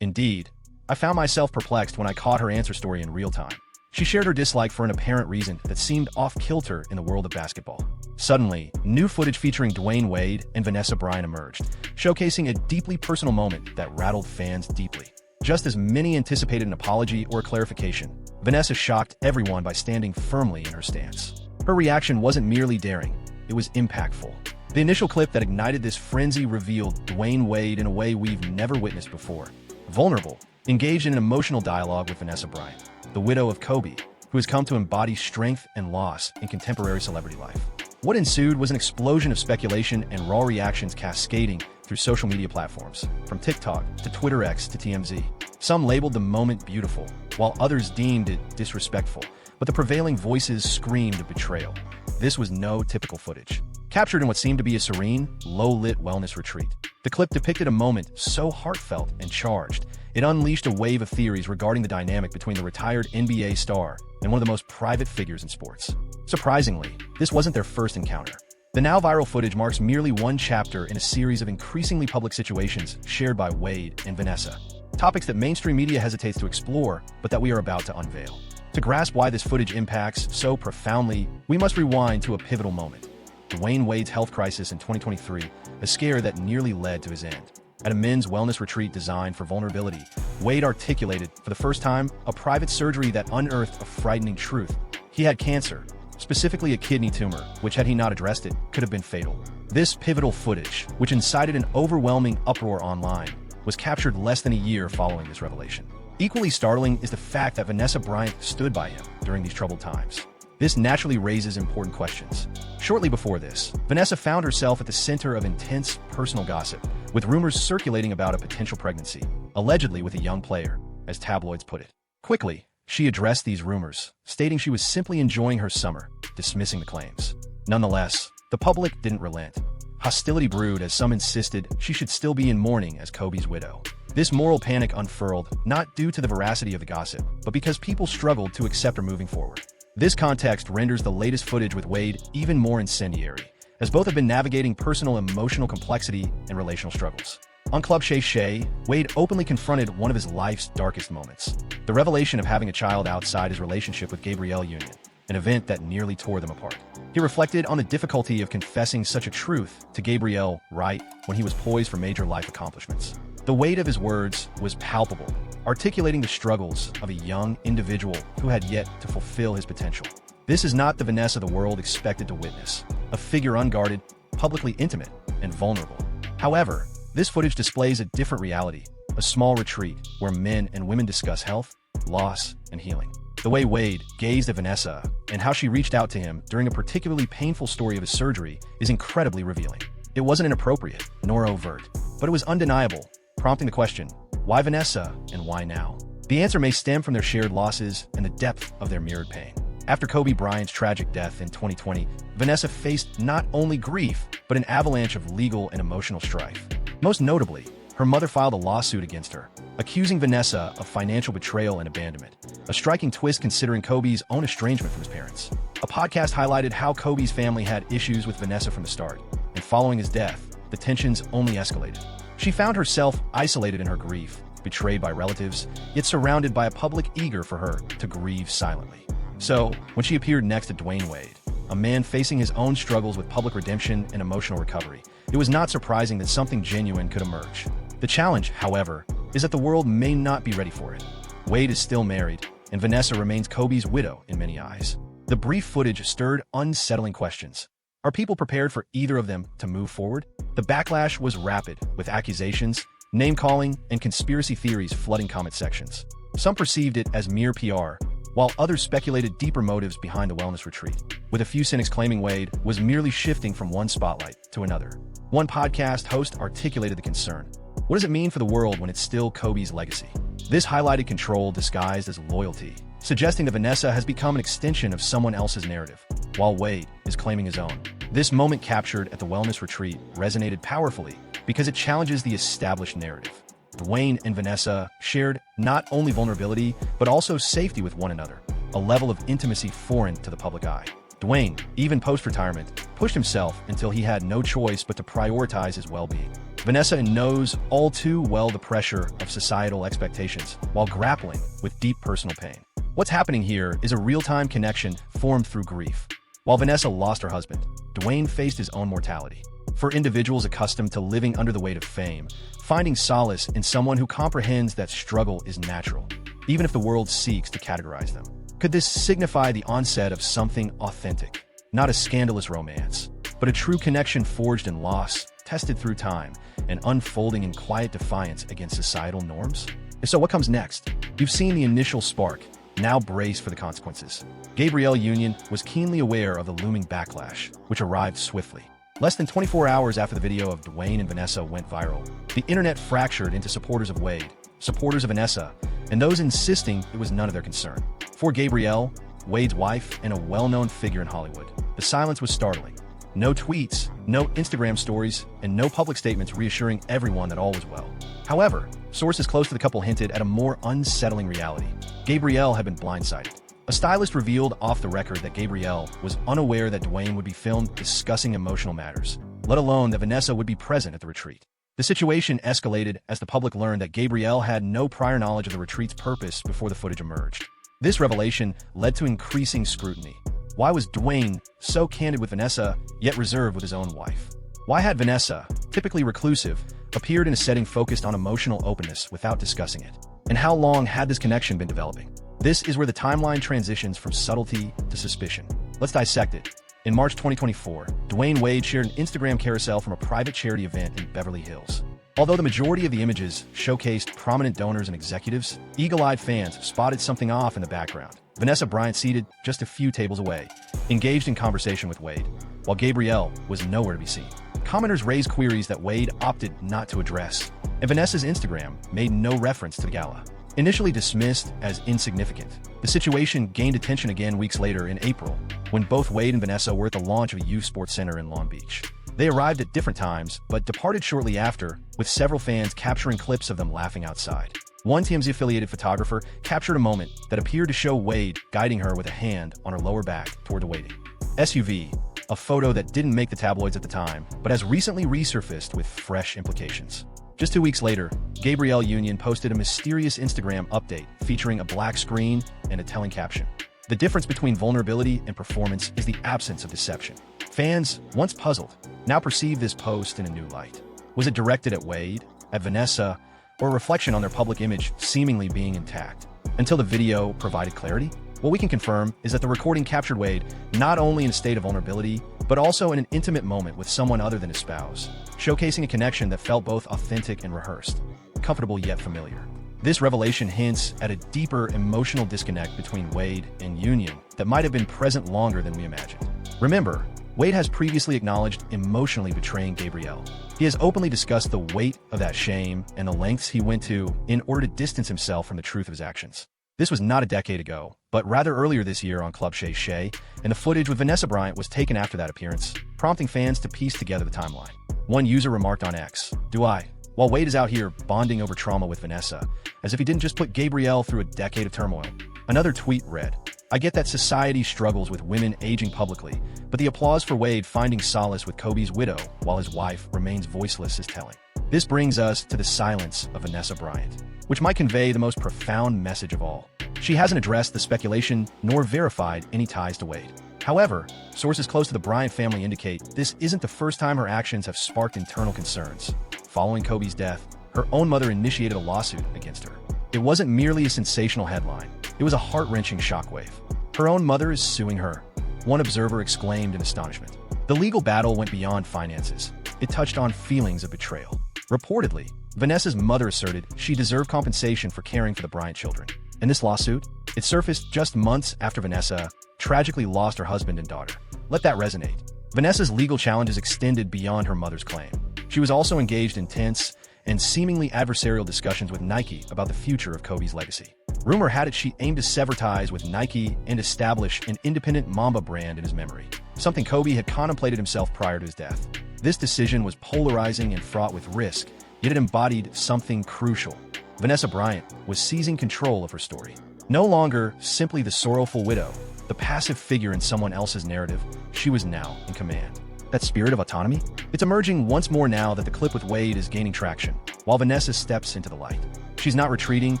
Indeed, I found myself perplexed when I caught her answer story in real time. She shared her dislike for an apparent reason that seemed off-kilter in the world of basketball. Suddenly, new footage featuring Dwyane Wade and Vanessa Bryant emerged, showcasing a deeply personal moment that rattled fans deeply. Just as many anticipated an apology or clarification, Vanessa shocked everyone by standing firmly in her stance. Her reaction wasn't merely daring, it was impactful. The initial clip that ignited this frenzy revealed Dwyane Wade in a way we've never witnessed before. Vulnerable, engaged in an emotional dialogue with Vanessa Bryant, the widow of Kobe, who has come to embody strength and loss in contemporary celebrity life. What ensued was an explosion of speculation and raw reactions cascading through social media platforms, from TikTok to Twitter X to TMZ. Some labeled the moment beautiful, while others deemed it disrespectful, but the prevailing voices screamed betrayal. This was no typical footage, captured in what seemed to be a serene, low-lit wellness retreat. The clip depicted a moment so heartfelt and charged, it unleashed a wave of theories regarding the dynamic between the retired NBA star and one of the most private figures in sports. Surprisingly, this wasn't their first encounter. The now viral footage marks merely one chapter in a series of increasingly public situations shared by Wade and Vanessa. Topics that mainstream media hesitates to explore, but that we are about to unveil. To grasp why this footage impacts so profoundly, we must rewind to a pivotal moment. Dwyane Wade's health crisis in 2023, a scare that nearly led to his end. At a men's wellness retreat designed for vulnerability, Wade articulated, for the first time, a private surgery that unearthed a frightening truth. He had cancer, specifically a kidney tumor, which had he not addressed it, could have been fatal. This pivotal footage, which incited an overwhelming uproar online, was captured less than a year following this revelation. Equally startling is the fact that Vanessa Bryant stood by him during these troubled times. This naturally raises important questions. Shortly before this, Vanessa found herself at the center of intense personal gossip, with rumors circulating about a potential pregnancy, allegedly with a young player, as tabloids put it. Quickly, she addressed these rumors, stating she was simply enjoying her summer, dismissing the claims. Nonetheless, the public didn't relent. Hostility brewed as some insisted she should still be in mourning as Kobe's widow. This moral panic unfurled, not due to the veracity of the gossip, but because people struggled to accept her moving forward. This context renders the latest footage with Wade even more incendiary, as both have been navigating personal emotional complexity and relational struggles. On Club Shay Shay, Wade openly confronted one of his life's darkest moments, the revelation of having a child outside his relationship with Gabrielle Union, an event that nearly tore them apart. He reflected on the difficulty of confessing such a truth to Gabrielle right when he was poised for major life accomplishments. The weight of his words was palpable, articulating the struggles of a young individual who had yet to fulfill his potential. This is not the Vanessa the world expected to witness, a figure unguarded, publicly intimate, and vulnerable. However, this footage displays a different reality, a small retreat where men and women discuss health, loss, and healing. The way Wade gazed at Vanessa and how she reached out to him during a particularly painful story of his surgery is incredibly revealing. It wasn't inappropriate, nor overt, but it was undeniable, prompting the question, why Vanessa and why now? The answer may stem from their shared losses and the depth of their mirrored pain. After Kobe Bryant's tragic death in 2020, Vanessa faced not only grief, but an avalanche of legal and emotional strife. Most notably, her mother filed a lawsuit against her, accusing Vanessa of financial betrayal and abandonment, a striking twist considering Kobe's own estrangement from his parents. A podcast highlighted how Kobe's family had issues with Vanessa from the start, and following his death, the tensions only escalated. She found herself isolated in her grief, betrayed by relatives, yet surrounded by a public eager for her to grieve silently. So, when she appeared next to Dwyane Wade, a man facing his own struggles with public redemption and emotional recovery, it was not surprising that something genuine could emerge. The challenge, however, is that the world may not be ready for it. Wade is still married, and Vanessa remains Kobe's widow in many eyes. The brief footage stirred unsettling questions. Are people prepared for either of them to move forward? The backlash was rapid, with accusations, name-calling, and conspiracy theories flooding comment sections. Some perceived it as mere PR, while others speculated deeper motives behind the wellness retreat, with a few cynics claiming Wade was merely shifting from one spotlight to another. One podcast host articulated the concern. What does it mean for the world when it's still Kobe's legacy? This highlighted control disguised as loyalty, suggesting that Vanessa has become an extension of someone else's narrative, while Wade is claiming his own. This moment captured at the wellness retreat resonated powerfully because it challenges the established narrative. Dwyane and Vanessa shared not only vulnerability, but also safety with one another, a level of intimacy foreign to the public eye. Dwyane, even post-retirement, pushed himself until he had no choice but to prioritize his well-being. Vanessa knows all too well the pressure of societal expectations while grappling with deep personal pain. What's happening here is a real-time connection formed through grief. While Vanessa lost her husband, Dwyane faced his own mortality. For individuals accustomed to living under the weight of fame, finding solace in someone who comprehends that struggle is natural, even if the world seeks to categorize them. Could this signify the onset of something authentic? Not a scandalous romance, but a true connection forged in loss, tested through time, and unfolding in quiet defiance against societal norms? So what comes next? You've seen the initial spark. Now brace for the consequences. Gabrielle Union was keenly aware of the looming backlash, which arrived swiftly. Less than 24 hours after the video of Dwyane and Vanessa went viral, the internet fractured into supporters of Wade, supporters of Vanessa, and those insisting it was none of their concern. For Gabrielle, Wade's wife, and a well-known figure in Hollywood, the silence was startling. No tweets, no Instagram stories, and no public statements reassuring everyone that all was well. However, sources close to the couple hinted at a more unsettling reality. Gabrielle had been blindsided. A stylist revealed off the record that Gabrielle was unaware that Dwyane would be filmed discussing emotional matters, let alone that Vanessa would be present at the retreat. The situation escalated as the public learned that Gabrielle had no prior knowledge of the retreat's purpose before the footage emerged. This revelation led to increasing scrutiny. Why was Dwyane so candid with Vanessa, yet reserved with his own wife? Why had Vanessa, typically reclusive, appeared in a setting focused on emotional openness without discussing it? And how long had this connection been developing? This is where the timeline transitions from subtlety to suspicion. Let's dissect it. In March 2024, Dwyane Wade shared an Instagram carousel from a private charity event in Beverly Hills. Although the majority of the images showcased prominent donors and executives, eagle-eyed fans spotted something off in the background. Vanessa Bryant seated just a few tables away, engaged in conversation with Wade, while Gabrielle was nowhere to be seen. Commenters raised queries that Wade opted not to address, and Vanessa's Instagram made no reference to the gala. Initially dismissed as insignificant, the situation gained attention again weeks later in April, when both Wade and Vanessa were at the launch of a youth sports center in Long Beach. They arrived at different times, but departed shortly after, with several fans capturing clips of them laughing outside. One TMZ-affiliated photographer captured a moment that appeared to show Wade guiding her with a hand on her lower back toward the waiting SUV, a photo that didn't make the tabloids at the time, but has recently resurfaced with fresh implications. Just 2 weeks later, Gabrielle Union posted a mysterious Instagram update featuring a black screen and a telling caption. The difference between vulnerability and performance is the absence of deception. Fans, once puzzled, now perceive this post in a new light. Was it directed at Wade, at Vanessa, or a reflection on their public image seemingly being intact? Until the video provided clarity, what we can confirm is that the recording captured Wade not only in a state of vulnerability, but also in an intimate moment with someone other than his spouse, showcasing a connection that felt both authentic and rehearsed, comfortable yet familiar. This revelation hints at a deeper emotional disconnect between Wade and Union that might have been present longer than we imagined. Remember, Wade has previously acknowledged emotionally betraying Gabrielle. He has openly discussed the weight of that shame and the lengths he went to in order to distance himself from the truth of his actions. This was not a decade ago, but rather earlier this year on Club Shay Shay, and the footage with Vanessa Bryant was taken after that appearance, prompting fans to piece together the timeline. One user remarked on X, "Do I? While Wade is out here bonding over trauma with Vanessa, as if he didn't just put Gabrielle through a decade of turmoil." Another tweet read, "I get that society struggles with women aging publicly, but the applause for Wade finding solace with Kobe's widow while his wife remains voiceless is telling." This brings us to the silence of Vanessa Bryant, which might convey the most profound message of all. She hasn't addressed the speculation nor verified any ties to Wade. However, sources close to the Bryant family indicate this isn't the first time her actions have sparked internal concerns. Following Kobe's death, her own mother initiated a lawsuit against her. It wasn't merely a sensational headline, it was a heart-wrenching shockwave. Her own mother is suing her, one observer exclaimed in astonishment. The legal battle went beyond finances. It touched on feelings of betrayal. Reportedly, Vanessa's mother asserted she deserved compensation for caring for the Bryant children. And this lawsuit? It surfaced just months after Vanessa tragically lost her husband and daughter. Let that resonate. Vanessa's legal challenges extended beyond her mother's claim. She was also engaged in tense and seemingly adversarial discussions with Nike about the future of Kobe's legacy. Rumor had it she aimed to sever ties with Nike and establish an independent Mamba brand in his memory, something Kobe had contemplated himself prior to his death. This decision was polarizing and fraught with risk, yet it embodied something crucial. Vanessa Bryant was seizing control of her story. No longer simply the sorrowful widow, the passive figure in someone else's narrative, she was now in command. That spirit of autonomy? It's emerging once more now that the clip with Wade is gaining traction, while Vanessa steps into the light. She's not retreating,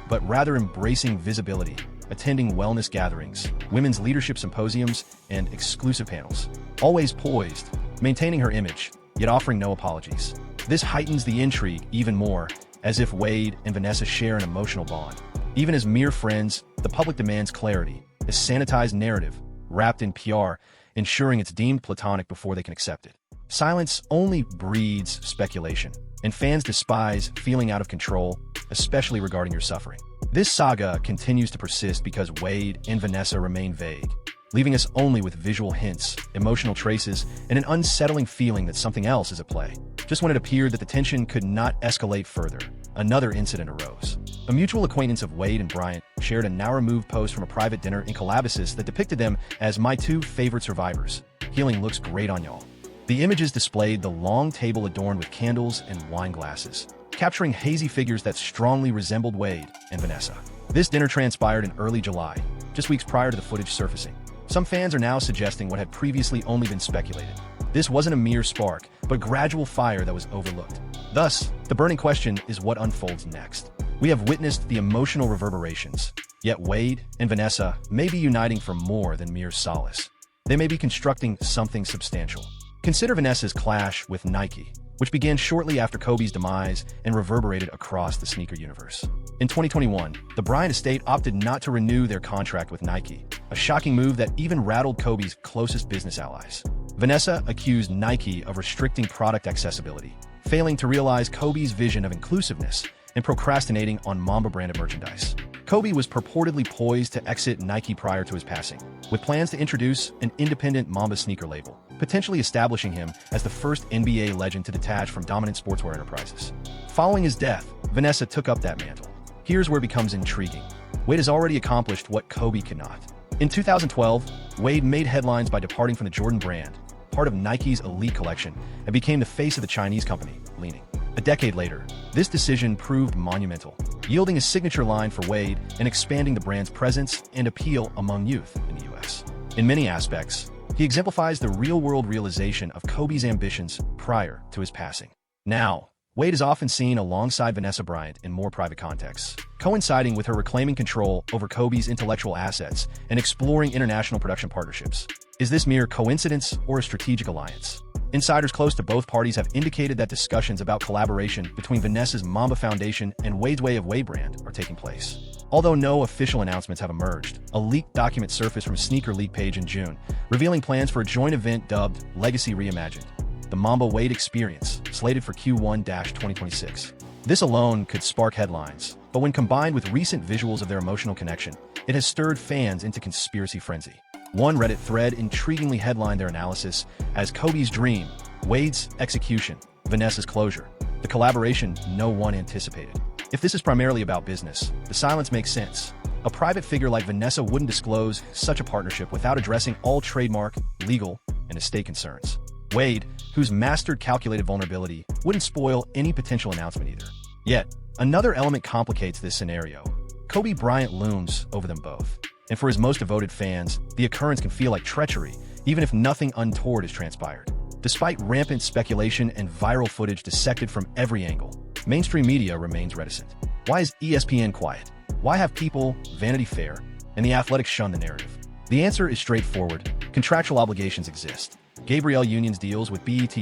but rather embracing visibility, attending wellness gatherings, women's leadership symposiums, and exclusive panels. Always poised, maintaining her image, yet offering no apologies. This heightens the intrigue even more, as if Wade and Vanessa share an emotional bond. Even as mere friends, the public demands clarity, a sanitized narrative, wrapped in PR, ensuring it's deemed platonic before they can accept it. Silence only breeds speculation, and fans despise feeling out of control, especially regarding your suffering. This saga continues to persist because Wade and Vanessa remain vague, leaving us only with visual hints, emotional traces, and an unsettling feeling that something else is at play. Just when it appeared that the tension could not escalate further, another incident arose. A mutual acquaintance of Wade and Bryant shared a now-removed post from a private dinner in Calabasas that depicted them as "my two favorite survivors. Healing looks great on y'all." The images displayed the long table adorned with candles and wine glasses, capturing hazy figures that strongly resembled Wade and Vanessa. This dinner transpired in early July, just weeks prior to the footage surfacing. Some fans are now suggesting what had previously only been speculated. This wasn't a mere spark, but gradual fire that was overlooked. Thus, the burning question is what unfolds next. We have witnessed the emotional reverberations, yet Wade and Vanessa may be uniting for more than mere solace. They may be constructing something substantial. Consider Vanessa's clash with Nike, which began shortly after Kobe's demise and reverberated across the sneaker universe. In 2021, the Bryant estate opted not to renew their contract with Nike, a shocking move that even rattled Kobe's closest business allies. Vanessa accused Nike of restricting product accessibility, failing to realize Kobe's vision of inclusiveness, and procrastinating on Mamba-branded merchandise. Kobe was purportedly poised to exit Nike prior to his passing, with plans to introduce an independent Mamba sneaker label, potentially establishing him as the first NBA legend to detach from dominant sportswear enterprises. Following his death, Vanessa took up that mantle. Here's where it becomes intriguing. Wade has already accomplished what Kobe could not. In 2012, Wade made headlines by departing from the Jordan brand, part of Nike's elite collection, and became the face of the Chinese company, Li-Ning. A decade later, this decision proved monumental, yielding a signature line for Wade and expanding the brand's presence and appeal among youth in the U.S. In many aspects, he exemplifies the real-world realization of Kobe's ambitions prior to his passing. Now, Wade is often seen alongside Vanessa Bryant in more private contexts, coinciding with her reclaiming control over Kobe's intellectual assets and exploring international production partnerships. Is this mere coincidence or a strategic alliance? Insiders close to both parties have indicated that discussions about collaboration between Vanessa's Mamba Foundation and Wade's Way of Wade brand are taking place. Although no official announcements have emerged, a leaked document surfaced from a Sneaker Leak page in June, revealing plans for a joint event dubbed Legacy Reimagined, the Mamba Wade Experience, slated for Q1-2026. This alone could spark headlines, but when combined with recent visuals of their emotional connection, it has stirred fans into conspiracy frenzy. One Reddit thread intriguingly headlined their analysis as Kobe's dream, Wade's execution, Vanessa's closure, the collaboration no one anticipated. If this is primarily about business, the silence makes sense. A private figure like Vanessa wouldn't disclose such a partnership without addressing all trademark, legal, and estate concerns. Wade, who's mastered calculated vulnerability, wouldn't spoil any potential announcement either. Yet, another element complicates this scenario. Kobe Bryant looms over them both. And for his most devoted fans, the occurrence can feel like treachery, even if nothing untoward has transpired. Despite rampant speculation and viral footage dissected from every angle, mainstream media remains reticent. Why is ESPN quiet? Why have People, Vanity Fair, and The Athletic shun the narrative? The answer is straightforward. Contractual obligations exist. Gabrielle Union's deals with BET+,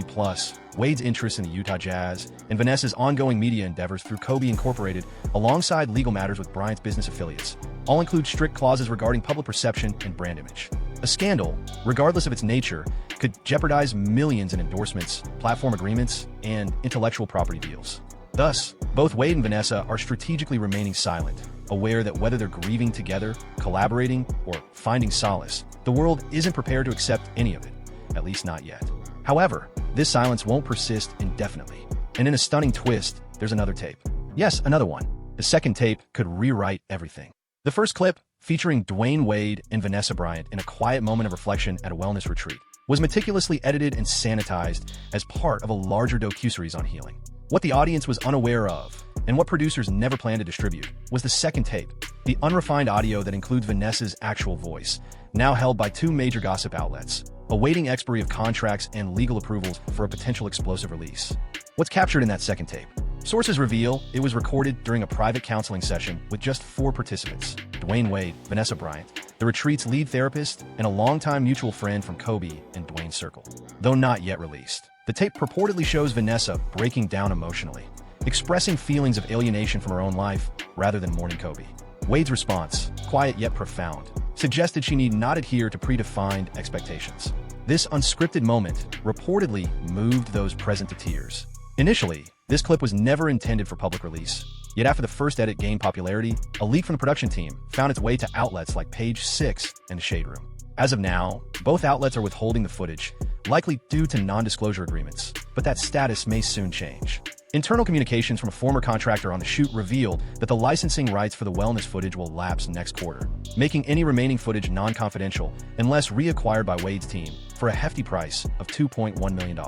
Wade's interest in the Utah Jazz, and Vanessa's ongoing media endeavors through Kobe Incorporated, alongside legal matters with Bryant's business affiliates, all include strict clauses regarding public perception and brand image. A scandal, regardless of its nature, could jeopardize millions in endorsements, platform agreements, and intellectual property deals. Thus, both Wade and Vanessa are strategically remaining silent, aware that whether they're grieving together, collaborating, or finding solace, the world isn't prepared to accept any of it, at least not yet. However, this silence won't persist indefinitely. And in a stunning twist, there's another tape. Yes, another one. The second tape could rewrite everything. The first clip, featuring Dwyane Wade and Vanessa Bryant in a quiet moment of reflection at a wellness retreat, was meticulously edited and sanitized as part of a larger docuseries on healing. What the audience was unaware of, and what producers never planned to distribute, was the second tape, the unrefined audio that includes Vanessa's actual voice, now held by two major gossip outlets, awaiting expiry of contracts and legal approvals for a potential explosive release. What's captured in that second tape? Sources reveal it was recorded during a private counseling session with just 4 participants: Dwyane Wade, Vanessa Bryant, the retreat's lead therapist, and a longtime mutual friend from Kobe and Dwyane's circle. Though not yet released, the tape purportedly shows Vanessa breaking down emotionally, expressing feelings of alienation from her own life rather than mourning Kobe. Wade's response, quiet yet profound, suggested she need not adhere to predefined expectations. This unscripted moment reportedly moved those present to tears. Initially, this clip was never intended for public release, yet after the first edit gained popularity, a leak from the production team found its way to outlets like Page 6 and The Shade Room. As of now, both outlets are withholding the footage, likely due to non-disclosure agreements, but that status may soon change. Internal communications from a former contractor on the shoot revealed that the licensing rights for the wellness footage will lapse next quarter, making any remaining footage non-confidential unless reacquired by Wade's team for a hefty price of $2.1 million.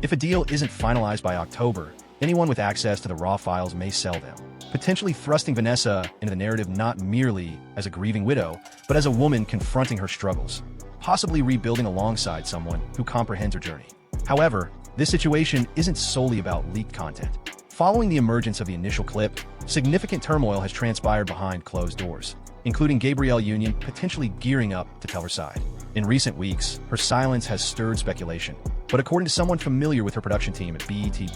If a deal isn't finalized by October, anyone with access to the raw files may sell them, potentially thrusting Vanessa into the narrative not merely as a grieving widow, but as a woman confronting her struggles, possibly rebuilding alongside someone who comprehends her journey. However, this situation isn't solely about leaked content. Following the emergence of the initial clip, significant turmoil has transpired behind closed doors, including Gabrielle Union potentially gearing up to tell her side. In recent weeks, her silence has stirred speculation, but according to someone familiar with her production team at BET+,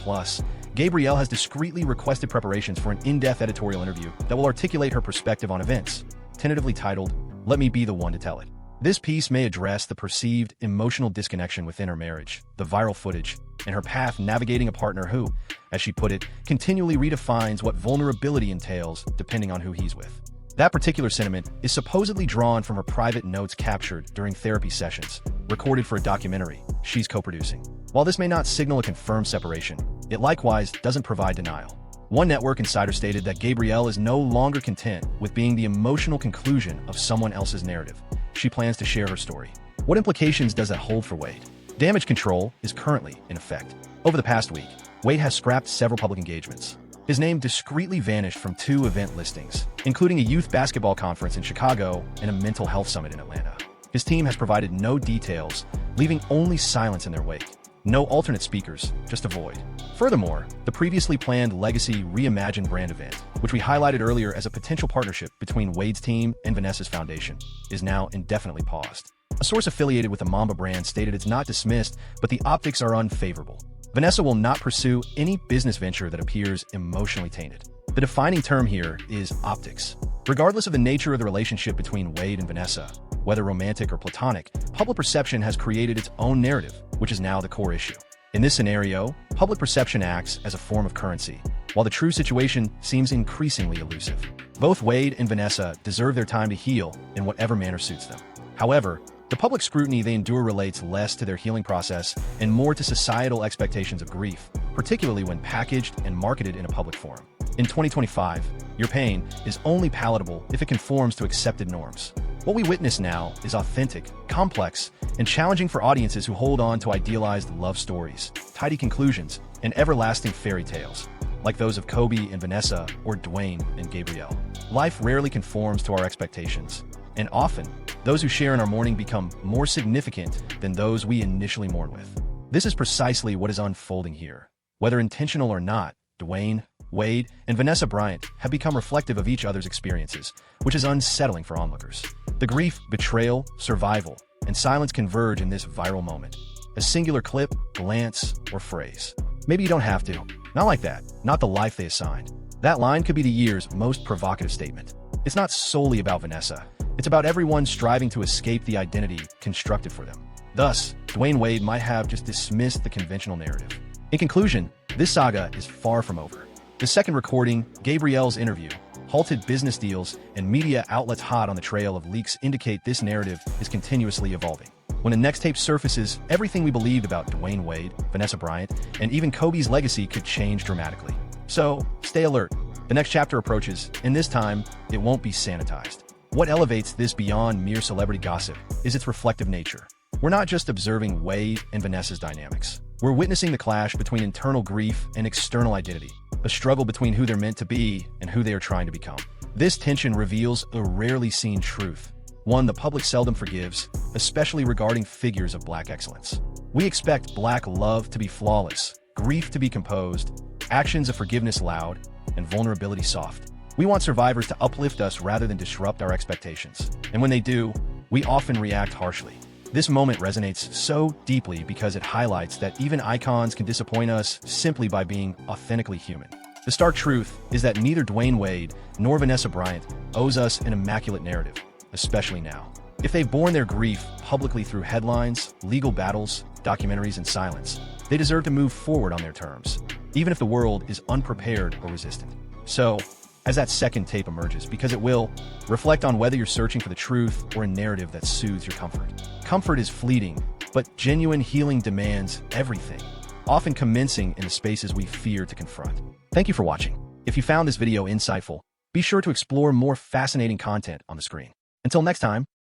Gabrielle has discreetly requested preparations for an in-depth editorial interview that will articulate her perspective on events, tentatively titled, "Let Me Be the One to Tell It." This piece may address the perceived emotional disconnection within her marriage, the viral footage, and her path navigating a partner who, as she put it, continually redefines what vulnerability entails depending on who he's with. That particular sentiment is supposedly drawn from her private notes captured during therapy sessions, recorded for a documentary she's co-producing. While this may not signal a confirmed separation, it likewise doesn't provide denial. One network insider stated that Gabrielle is no longer content with being the emotional conclusion of someone else's narrative. She plans to share her story. What implications does that hold for Wade? Damage control is currently in effect. Over the past week, Wade has scrapped several public engagements. His name discreetly vanished from 2 event listings, including a youth basketball conference in Chicago and a mental health summit in Atlanta. His team has provided no details, leaving only silence in their wake. No alternate speakers, just a void. Furthermore, the previously planned Legacy Reimagined brand event, which we highlighted earlier as a potential partnership between Wade's team and Vanessa's foundation, is now indefinitely paused. A source affiliated with the Mamba brand stated it's not dismissed, but the optics are unfavorable. Vanessa will not pursue any business venture that appears emotionally tainted. The defining term here is optics. Regardless of the nature of the relationship between Wade and Vanessa, whether romantic or platonic, public perception has created its own narrative, which is now the core issue. In this scenario, public perception acts as a form of currency, while the true situation seems increasingly elusive. Both Wade and Vanessa deserve their time to heal in whatever manner suits them. However, the public scrutiny they endure relates less to their healing process and more to societal expectations of grief, particularly when packaged and marketed in a public forum. In 2025, your pain is only palatable if it conforms to accepted norms. What we witness now is authentic, complex, and challenging for audiences who hold on to idealized love stories, tidy conclusions, and everlasting fairy tales, like those of Kobe and Vanessa or Dwyane and Gabrielle. Life rarely conforms to our expectations, and often, those who share in our mourning become more significant than those we initially mourn with. This is precisely what is unfolding here. Whether intentional or not, Dwyane, Wade, and Vanessa Bryant have become reflective of each other's experiences, which is unsettling for onlookers. The grief, betrayal, survival, and silence converge in this viral moment. A singular clip, glance, or phrase. Maybe you don't have to. Not like that. Not the life they assigned. That line could be the year's most provocative statement. It's not solely about Vanessa. It's about everyone striving to escape the identity constructed for them. Thus, Dwyane Wade might have just dismissed the conventional narrative. In conclusion, this saga is far from over. The second recording, Gabrielle's interview, halted business deals, and media outlets hot on the trail of leaks indicate this narrative is continuously evolving. When the next tape surfaces, everything we believed about Dwyane Wade, Vanessa Bryant, and even Kobe's legacy could change dramatically. So, stay alert. The next chapter approaches, and this time, it won't be sanitized. What elevates this beyond mere celebrity gossip is its reflective nature. We're not just observing Wade and Vanessa's dynamics. We're witnessing the clash between internal grief and external identity, a struggle between who they're meant to be and who they are trying to become. This tension reveals a rarely seen truth. one the public seldom forgives, especially regarding figures of Black excellence. We expect Black love to be flawless, grief to be composed, actions of forgiveness loud, and vulnerability soft. We want survivors to uplift us rather than disrupt our expectations. And when they do, we often react harshly. This moment resonates so deeply because it highlights that even icons can disappoint us simply by being authentically human. The stark truth is that neither Dwyane Wade nor Vanessa Bryant owes us an immaculate narrative, especially now. If they've borne their grief publicly through headlines, legal battles, documentaries, and silence, they deserve to move forward on their terms, even if the world is unprepared or resistant. So, as that second tape emerges, because it will, reflect on whether you're searching for the truth or a narrative that soothes your comfort. Comfort is fleeting, but genuine healing demands everything, often commencing in the spaces we fear to confront. Thank you for watching. If you found this video insightful, be sure to explore more fascinating content on the screen. Until next time,